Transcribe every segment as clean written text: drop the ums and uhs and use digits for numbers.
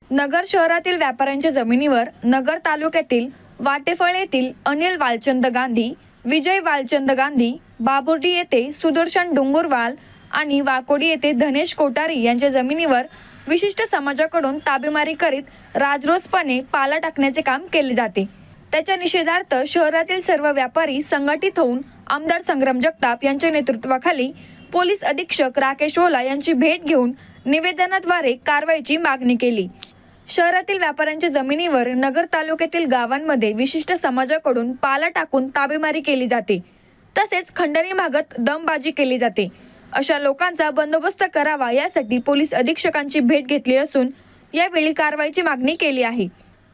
नगर शहरातील व्यापाऱ्यांच्या जमिनीवर नगर तालुक्यातील वाटेफळ येथील अनिल वालचंद गांधी, विजय वालचंद गांधी, बाबुर्डी येथे सुदर्शन डोंगरवाल आणि वाकोडी येथे धनेश कोठारी यांच्या जमिनीवर विशिष्ट समाजाकडून ताबेमारी करीत राजरोसपणे पाला टाकण्याचे काम केले जाते। त्याच्या निषेधार्थ शहरातील सर्व व्यापारी संघटित होऊन आमदार संग्राम जगताप यांच्या नेतृत्वाखाली पोलीस अधीक्षक राकेश ओला यांची भेट घेऊन निवेदनाद्वारे कारवाईची मागणी केली। शहरातील व्यापाऱ्यांच्या जमिनीवर नगर तालुक्यातील गावांमध्ये विशिष्ट समाजाकडून पाला टाकून ताबेमारी केली जाते, तसेच खंडणी मागत दमबाजी केली जाते। अशा लोकांचा बंदोबस्त करावा यासाठी पोलीस अधीक्षकांची भेट घेतली असून यावेळी कारवाईची मागणी केली आहे।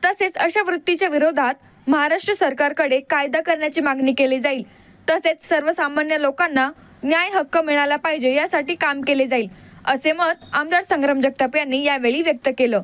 तसेच अशा वृत्तीच्या विरोधात महाराष्ट्र सरकारकडे कायदा करण्याची मागणी केली जाईल। तसेच सर्वसामान्य लोकांना न्याय हक्क मिळाला पाहिजे यासाठी काम केले जाईल, असे मत आमदार संग्राम जगताप यांनी यावेळी व्यक्त केलं।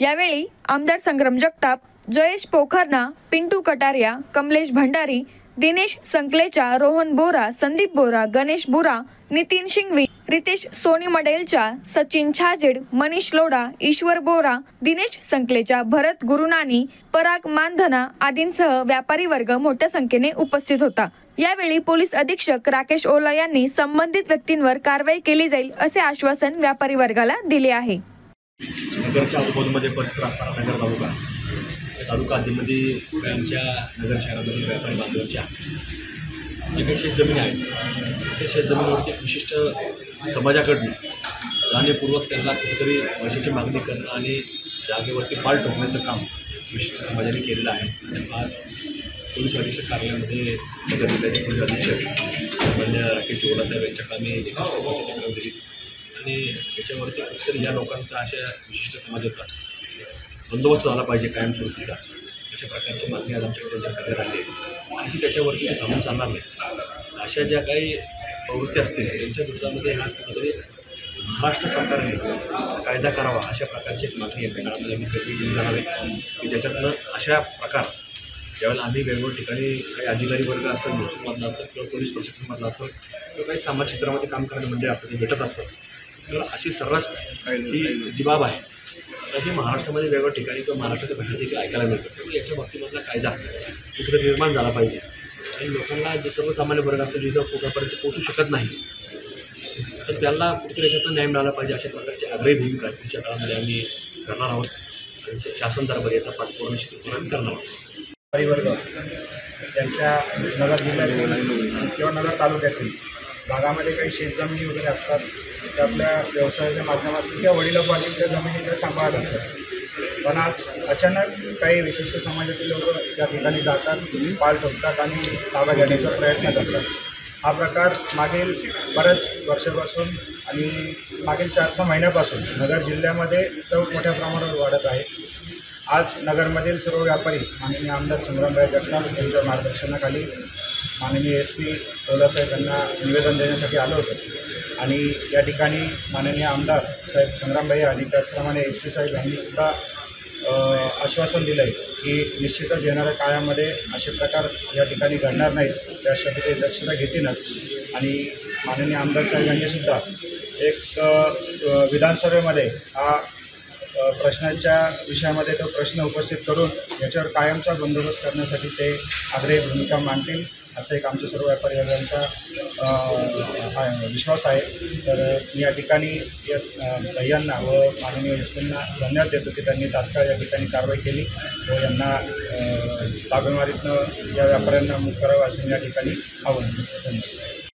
यावेळी आमदार संग्राम जगताप, जयेश पोखरना, पिंटू कटारिया, कमलेश भंडारी, दिनेश संकलेचा, रोहन बोरा, संदीप बोरा, गणेश बोरा, नितीन शिंगवी, रितेश सोनी मडेलचा, सचिन छाजेड, मनीष लोढा, ईश्वर बोरा, दिनेश संकलेचा, भरत गुरुनानी, पराग मानधना आदींसह व्यापारी वर्ग मोठ्या संख्येने उपस्थित होता। यावेळी पोलीस अधीक्षक राकेश ओला यांनी संबंधित व्यक्तींवर कारवाई केली जाईल असे आश्वासन व्यापारी वर्गाला दिले आहे। नगरच्या आजूबाजूमध्ये परिसर असताना नगर तालुका हद्दीमध्ये आमच्या नगर शहरामधील व्यापारी बांधवांच्या जे काही शेतजमीन आहेत त्या शेतजमिनीवरती विशिष्ट समाजाकडून जाणीवपूर्वक त्यांना कुठेतरी पैशाची मागणी करणं आणि जागेवरती पाल ठोकण्याचं काम विशिष्ट समाजाने केलेलं आहे। आज पोलीस अधीक्षक कार्यालयामध्ये नगर जिल्ह्याचे पोलीस अधीक्षक मान्य राकेश ओलासाहेब यांच्याकडे आम्ही एक तक्रार दिली आणि याच्यावरती कुठेतरी या लोकांचा अशा विशिष्ट समाजाचा बंदोबस्त झाला पाहिजे कायमस्वरूपीचा, अशा प्रकारची मागणी आज आमच्याकडे करण्यात आली आहे। आणि त्याच्यावरती ते थांबून चालणार नाही। अशा ज्या काही प्रवृत्ती असतील त्यांच्या विरोधामध्ये हा कुठेतरी महाराष्ट्र सरकारने कायदा करावा अशा प्रकारची एक मागणी येत्या काळामध्ये आम्ही केली जाणार आहे की ज्याच्यातनं अशा प्रकार ज्यावेळेला आम्ही वेगवेगळ्या ठिकाणी काही अधिकारी वर्ग असेल, महसूलमधला असेल किंवा पोलीस प्रशासनामधला असेल किंवा काही समाज क्षेत्रामध्ये काम करणारे मंडळी असतात ते भेटत असतात, तर अशी सर्रास ही जी बाब आहे अशी महाराष्ट्रामध्ये वेगवेगळ्या ठिकाणी किंवा महाराष्ट्राच्या बाहेर देखील ऐकायला मिळतं। त्यामुळे याच्या बाबतीमधला कायदा कुठेतरी निर्माण झाला पाहिजे आणि लोकांना जे सर्वसामान्य वर्ग असतो जिथं पोटापर्यंत पोहोचू शकत नाही तर त्यांना कुठेतरी याच्यातून न्याय मिळाला पाहिजे अशा प्रकारची आग्रही भूमिका पुढच्या काळामध्ये आम्ही करणार आहोत आणि शासन दरबारी याचा पाठपुरावा निश्चितपणे करणार आहोत। परिवर्ग त्यांच्या नगर जिल्ह्यातील किंवा नगर तालुक्यातील भागामध्ये काही शेतजमिनी वगैरे असतात त्या आपल्या व्यवसायाच्या माध्यमातून किंवा वडिलोपार्जित जमिनीकडे सांभाळत असतात। पण आज अचानक काही विशिष्ट समाजातील लोक त्या ठिकाणी जातात, पाल ठोकतात आणि ताबा घेण्याचा प्रयत्न करतात। हा प्रकार मागील बऱ्याच वर्षापासून आणि मागील 4-6 महिन्यापासून नगर जिल्ह्यामध्ये मोठ्या प्रमाणावर वाढत आहे। आज नगरमधील सर्व व्यापारी माननीय आमदार संग्रामभाई जगताप यांच्या मार्गदर्शनाखाली माननीय SP ओलासाहेब यांना निवेदन देण्यासाठी आलो होतो आणि या ठिकाणी माननीय आमदार साहेब संग्रामभाई आणि त्याचप्रमाणे SP साहेब यांनीसुद्धा आश्वासन दिलं आहे की निश्चितच येणाऱ्या काळामध्ये असे प्रकार या ठिकाणी घडणार नाहीत, त्यासाठी ते दक्षता घेतीलच। आणि माननीय आमदार साहेब यांनीसुद्धा एक विधानसभेमध्ये हा प्रश्नांच्या विषयामध्ये तो प्रश्न उपस्थित करून याच्यावर कायमचा बंदोबस्त करण्यासाठी ते आग्रही भूमिका मांडतील असा एक आमच्या सर्व व्यापारी वर्गांचा विश्वास आहे। तर मी या ठिकाणी भैयांना व माननीय SPंना धन्यवाद देतो की त्यांनी तात्काळ या ठिकाणी कारवाई केली व यांना ताबेमारीतनं या व्यापाऱ्यांना मुक्त करावं असं मी या ठिकाणी आवाहन करतो। धन्यवाद।